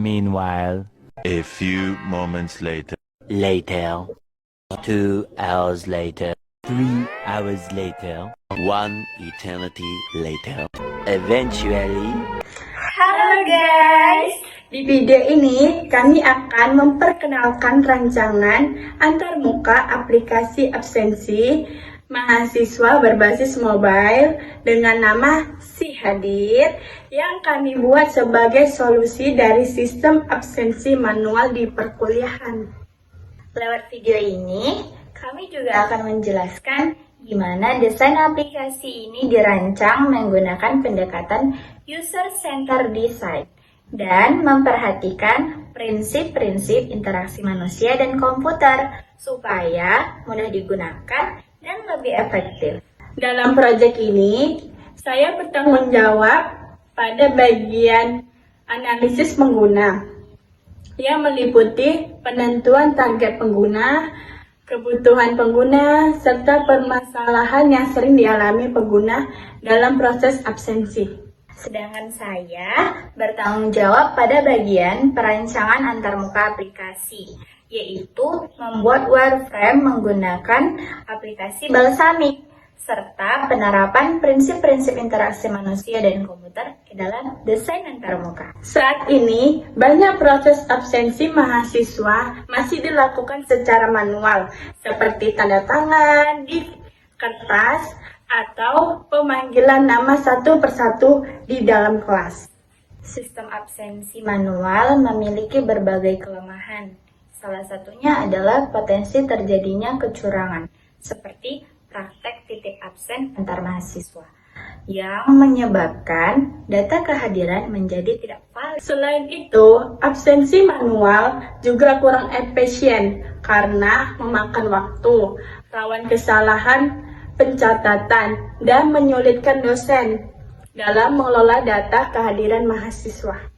Meanwhile, A few moments later. later, 2 hours later, 3 hours later, One eternity later. eventually, Halo guys, di video ini kami akan memperkenalkan rancangan antarmuka aplikasi absensi mahasiswa berbasis mobile dengan nama Si Hadir yang kami buat sebagai solusi dari sistem absensi manual di perkuliahan. Lewat video ini, kami juga akan menjelaskan gimana desain aplikasi ini dirancang menggunakan pendekatan user-centered design dan memperhatikan prinsip-prinsip interaksi manusia dan komputer supaya mudah digunakan dan lebih efektif. Dalam proyek ini, saya bertanggung jawab pada bagian analisis pengguna yang meliputi penentuan target pengguna, kebutuhan pengguna, serta permasalahan yang sering dialami pengguna dalam proses absensi. Sedangkan saya bertanggung jawab pada bagian perancangan antarmuka aplikasi, yaitu membuat wireframe menggunakan aplikasi Balsamiq, serta penerapan prinsip-prinsip interaksi manusia dan komputer ke dalam desain antarmuka. Saat ini, banyak proses absensi mahasiswa masih dilakukan secara manual, seperti tanda tangan di kertas atau pemanggilan nama satu persatu di dalam kelas. Sistem absensi manual memiliki berbagai kelemahan. Salah satunya adalah potensi terjadinya kecurangan, seperti praktek titip absen antar mahasiswa, yang menyebabkan data kehadiran menjadi tidak valid. Selain itu, absensi manual juga kurang efisien karena memakan waktu, rawan kesalahan pencatatan, dan menyulitkan dosen dalam mengelola data kehadiran mahasiswa.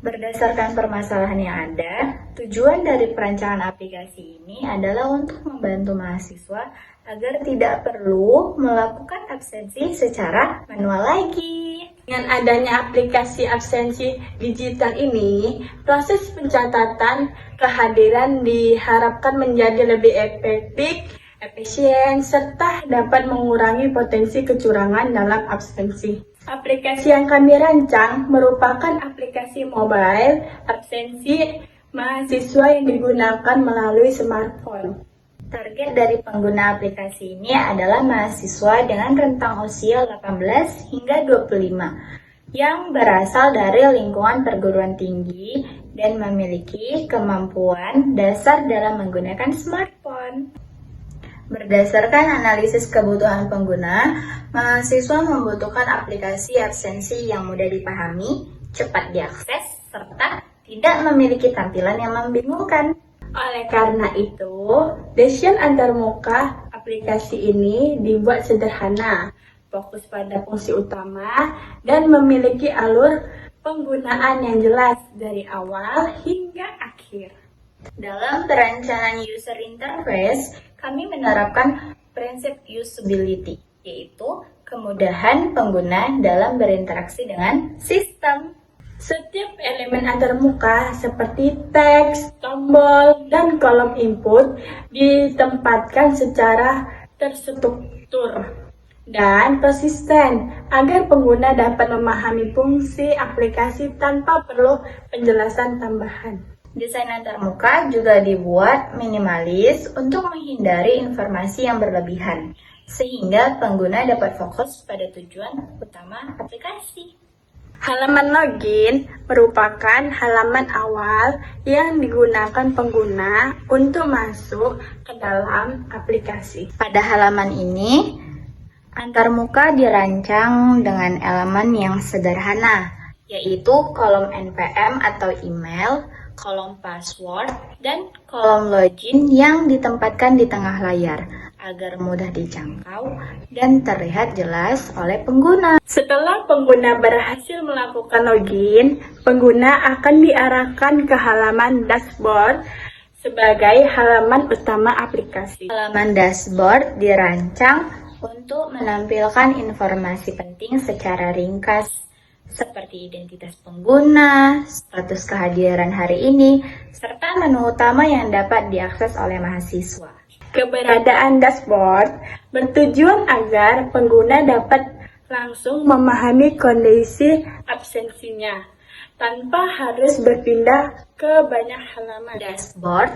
Berdasarkan permasalahan yang ada, tujuan dari perancangan aplikasi ini adalah untuk membantu mahasiswa agar tidak perlu melakukan absensi secara manual lagi. Dengan adanya aplikasi absensi digital ini, proses pencatatan kehadiran diharapkan menjadi lebih efektif, efisien, serta dapat mengurangi potensi kecurangan dalam absensi. Aplikasi yang kami rancang merupakan aplikasi mobile absensi mahasiswa yang digunakan melalui smartphone. Target dari pengguna aplikasi ini adalah mahasiswa dengan rentang usia 18 hingga 25 yang berasal dari lingkungan perguruan tinggi dan memiliki kemampuan dasar dalam menggunakan smartphone. Berdasarkan analisis kebutuhan pengguna, mahasiswa membutuhkan aplikasi absensi yang mudah dipahami, cepat diakses, serta tidak memiliki tampilan yang membingungkan. Oleh karena itu, desain antarmuka aplikasi ini dibuat sederhana, fokus pada fungsi utama, dan memiliki alur penggunaan yang jelas dari awal hingga akhir. Dalam perancangan user interface, kami menerapkan prinsip usability, yaitu kemudahan pengguna dalam berinteraksi dengan sistem. Setiap elemen antarmuka seperti teks, tombol, dan kolom input ditempatkan secara terstruktur dan konsisten agar pengguna dapat memahami fungsi aplikasi tanpa perlu penjelasan tambahan. Desain antarmuka juga dibuat minimalis untuk menghindari informasi yang berlebihan, sehingga pengguna dapat fokus pada tujuan utama aplikasi. Halaman login merupakan halaman awal yang digunakan pengguna untuk masuk ke dalam aplikasi. Pada halaman ini, antarmuka dirancang dengan elemen yang sederhana, yaitu kolom NPM atau email, kolom password, dan kolom login yang ditempatkan di tengah layar agar mudah dijangkau dan terlihat jelas oleh pengguna. Setelah pengguna berhasil melakukan login, pengguna akan diarahkan ke halaman dashboard sebagai halaman utama aplikasi. Halaman dashboard dirancang untuk menampilkan informasi penting secara ringkas, seperti identitas pengguna, status kehadiran hari ini, serta menu utama yang dapat diakses oleh mahasiswa. Keberadaan dashboard bertujuan agar pengguna dapat langsung memahami kondisi absensinya tanpa harus berpindah ke banyak halaman. Dashboard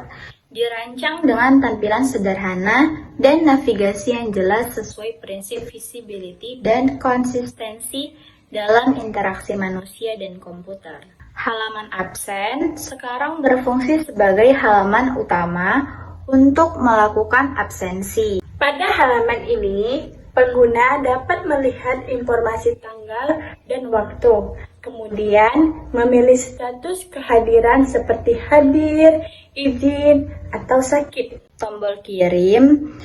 dirancang dengan tampilan sederhana dan navigasi yang jelas sesuai prinsip visibility dan konsistensi dalam interaksi manusia dan komputer. Halaman absen sekarang berfungsi sebagai halaman utama untuk melakukan absensi. Pada halaman ini, pengguna dapat melihat informasi tanggal dan waktu, kemudian memilih status kehadiran seperti hadir, izin, atau sakit. Tombol kirim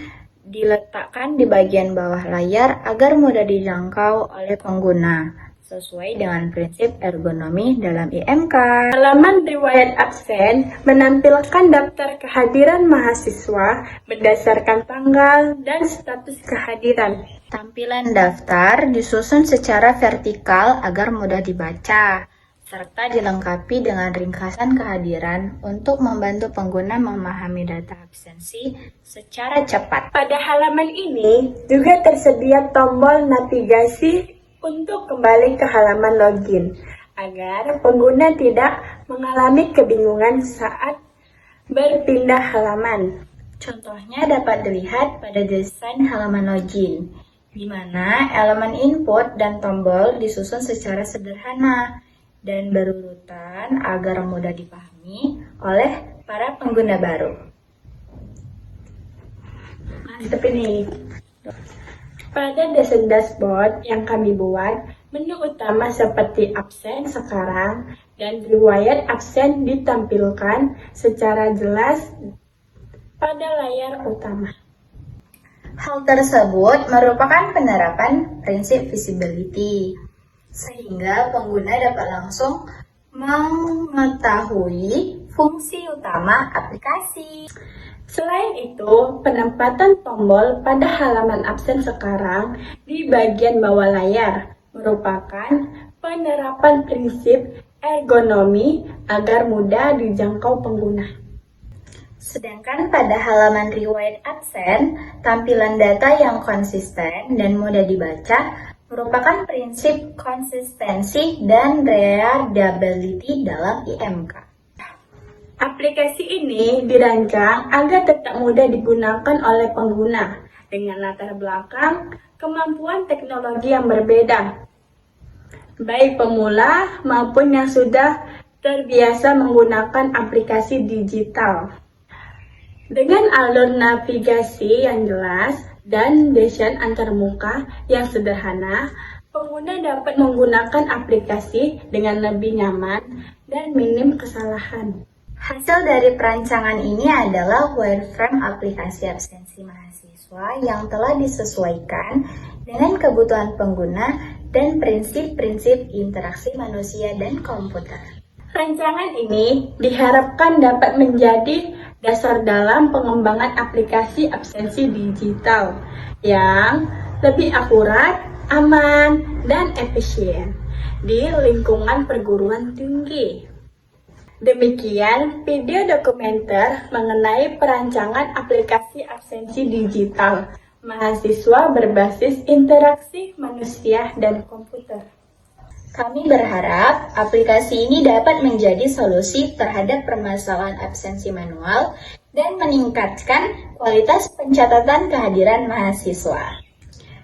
diletakkan di bagian bawah layar agar mudah dijangkau oleh pengguna, sesuai dengan prinsip ergonomi dalam IMK. Halaman riwayat absen menampilkan daftar kehadiran mahasiswa berdasarkan tanggal dan status kehadiran. Tampilan daftar disusun secara vertikal agar mudah dibaca, serta dilengkapi dengan ringkasan kehadiran untuk membantu pengguna memahami data absensi secara cepat. Pada halaman ini juga tersedia tombol navigasi untuk kembali ke halaman login, agar pengguna tidak mengalami kebingungan saat berpindah halaman. Contohnya dapat dilihat pada desain halaman login, di mana elemen input dan tombol disusun secara sederhana dan berurutan agar mudah dipahami oleh para pengguna baru. Mantap ini. Pada desain dashboard yang kami buat, menu utama seperti absen sekarang dan riwayat absen ditampilkan secara jelas pada layar utama. Hal tersebut merupakan penerapan prinsip visibility, sehingga pengguna dapat langsung mengetahui fungsi utama aplikasi. Selain itu, penempatan tombol pada halaman absen sekarang di bagian bawah layar merupakan penerapan prinsip ergonomi agar mudah dijangkau pengguna. Sedangkan pada halaman riwayat absen, tampilan data yang konsisten dan mudah dibaca merupakan prinsip konsistensi dan readability dalam IMK. Aplikasi ini dirancang agar tetap mudah digunakan oleh pengguna dengan latar belakang kemampuan teknologi yang berbeda, baik pemula maupun yang sudah terbiasa menggunakan aplikasi digital. Dengan alur navigasi yang jelas dan desain antarmuka yang sederhana, pengguna dapat menggunakan aplikasi dengan lebih nyaman dan minim kesalahan. Hasil dari perancangan ini adalah wireframe aplikasi absensi mahasiswa yang telah disesuaikan dengan kebutuhan pengguna dan prinsip-prinsip interaksi manusia dan komputer. Rancangan ini diharapkan dapat menjadi dasar dalam pengembangan aplikasi absensi digital yang lebih akurat, aman, dan efisien di lingkungan perguruan tinggi. Demikian video dokumenter mengenai perancangan aplikasi absensi digital mahasiswa berbasis interaksi manusia dan komputer. Kami berharap aplikasi ini dapat menjadi solusi terhadap permasalahan absensi manual dan meningkatkan kualitas pencatatan kehadiran mahasiswa.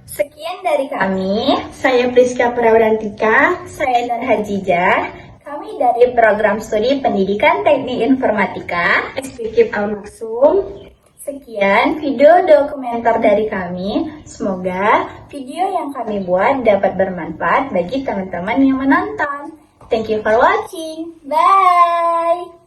Sekian dari kami, saya Priska Prawdantika, saya Nur Hajijah. Kami dari Program Studi Pendidikan Teknik Informatika, SPKIP Al-Maksum. Sekian video dokumenter dari kami. Semoga video yang kami buat dapat bermanfaat bagi teman-teman yang menonton. Thank you for watching. Bye!